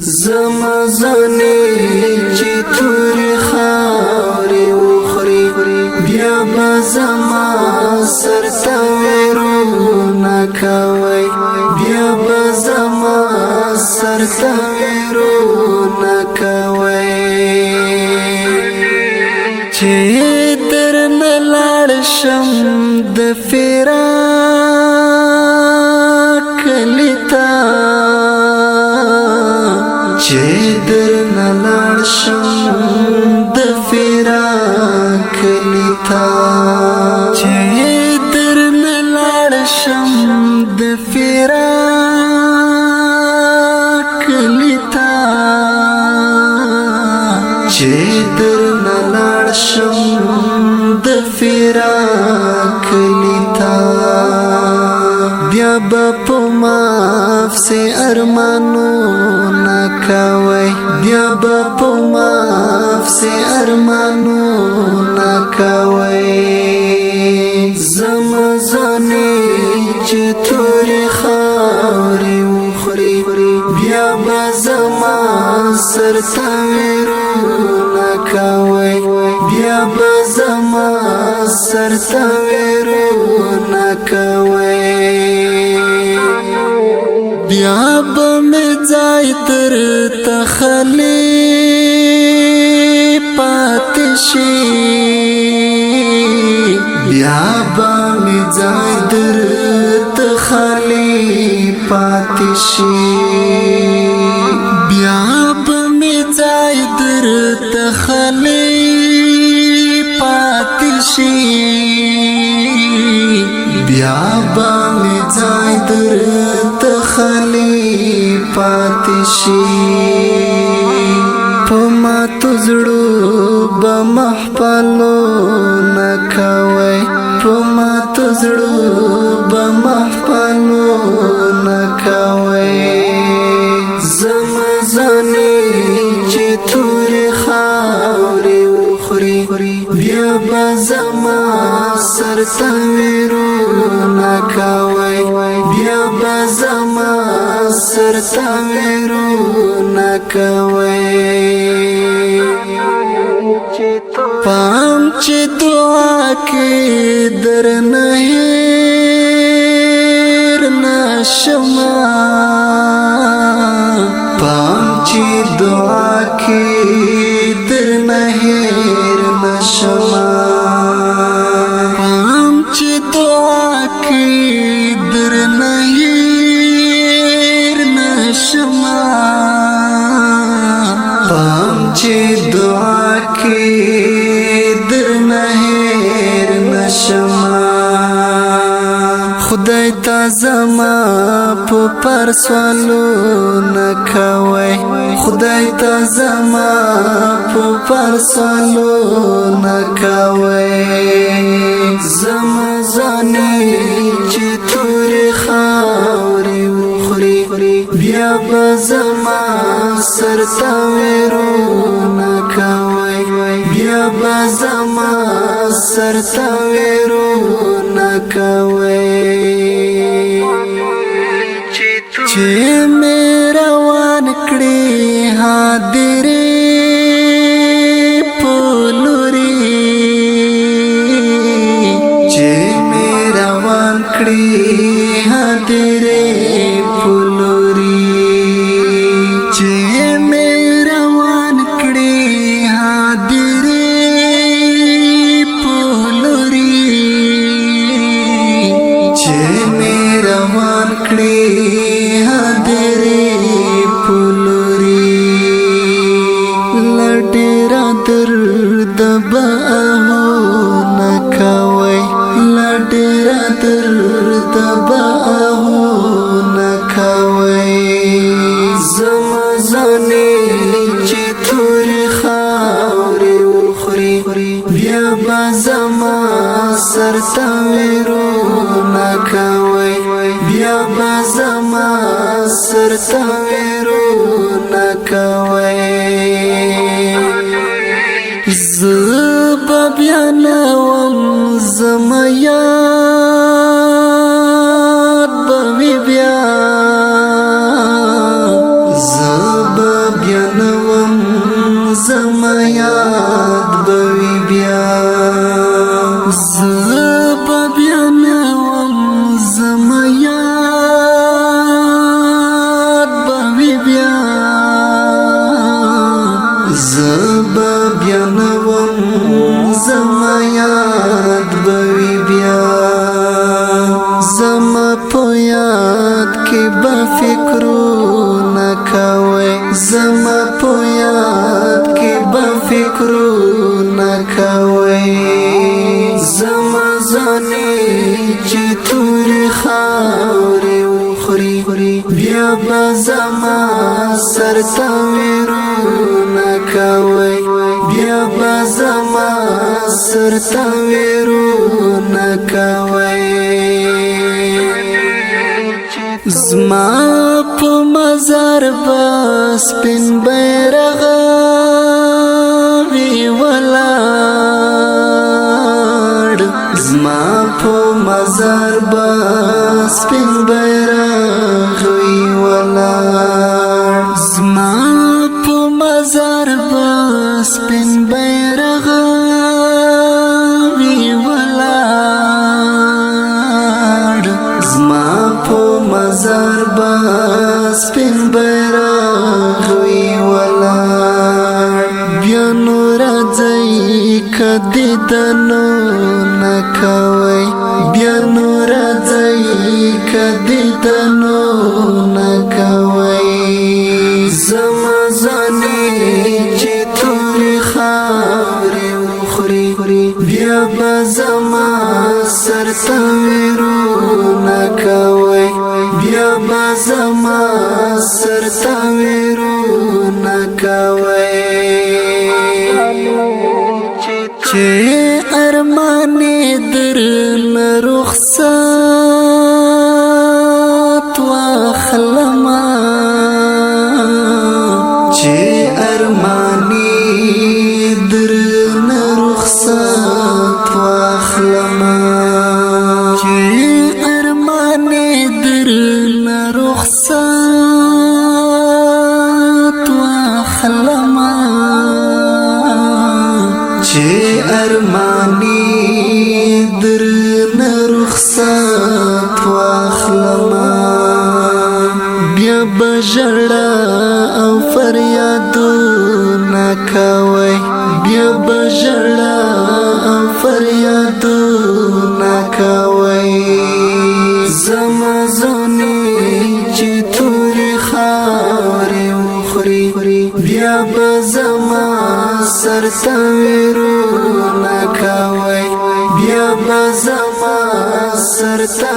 زمزانی چی توری خاوری وخری بیا بزما سرتویرو نکوی بیا بزما سرتویرو نکوی چی در نلال شم د فراق لیتا چه در نلال شم د فراق لیتا چه در نلال شم د فراق لیتا چه در نلال شم د فراق لیتا بیا با ماف سے ارمانو نکوي بیا با ماف سے ارمانو نکوي زمزانی چې تورې خاورې وخوري بیا به زما سرتویرو نکوي بیا به زما سرتویرو نکوي بیا به مې ځای تر تخلی پاتې شي بیا به مې ځای تر تخلی پاتې شي بیا به مې ځای تر تخلی پاتې شي بیا به مې ځای تر تخلی پاتې شي په ماتو زړو به محفلو نکوي په ماتو زړو به محفلو نکوي زمزانی چې تورې خاورې وخوري بیا به زما سرتویرو نکوي بیا به زما سرتویرو نکوي پام چې دعا کې درنه هیر نشما پام چې دعا کې درنه هیر نشما پام چې دعا کې درنه هیر نشما پام چې دعا کې درنه هیر نشما خدای تا زما په پرسوالو نکوي خدای تا زما په پرسوالو نکوي زمزانی چې تورې خاورې وخوري بیا به زما سرتویرو نکوي بیا به زما سرتویرو نکوي چې مې روان کړې حاضرې پلوري چې مې روان کړې حاضرې پلوري چې مې روان کړې حاضرې پلوري چې مې روان کړې درد باهو نکوي لډیر درد باهو نکوي زمزانی چې تورې خاورې وخوري بیا به زما سرتویرو نکوي بیا به زما سرتویرو نکوي زبا بیانوم زما یاد بوی بیا زبا بیانوم زما یاد بوي بیا زبا بیانوم زما یاد بوي بیا زبا بیانوم زما یاد بوي بیا زما په یاد کې به فکرونه کوي زما په یاد کې به فکرونه کوي زما ځانې چې تورې خاورې وخوري بیا به زما سر ته ویرونه کوي بیا به زما سر ته ویرونه کوي زما په مزار با سپین بیرغ وی ولاړ زما په مزار با سپین بیرغ وی ولاړ زما په مزار با سپین بیرغ وی ولاړ زما په مزار با سپین بیرغ وی ولاړ بیا نور ځای کدی دنو نکوي بیا نور ځای کدی دنو نکوي زما ځانې چې تورې خاورې وخوري بیا به زما سر ته ویرونه کوي بیا به زما سر ته ویرونه کوي چې ارمانې درنه رخصت واخلمه چې ارمانې درنه رخصت واخلمه چې ارمانې درنه رخصت واخلمه چې ارمانې درنه رخصت واخلمه بیا به ژړا او فریادونه کوي بیا به ژړا او فریادونه کوي زما ځانې چې تورې خاورې وخوري بیا به زما سر ته ویرونه کوي بیا به زما سر ته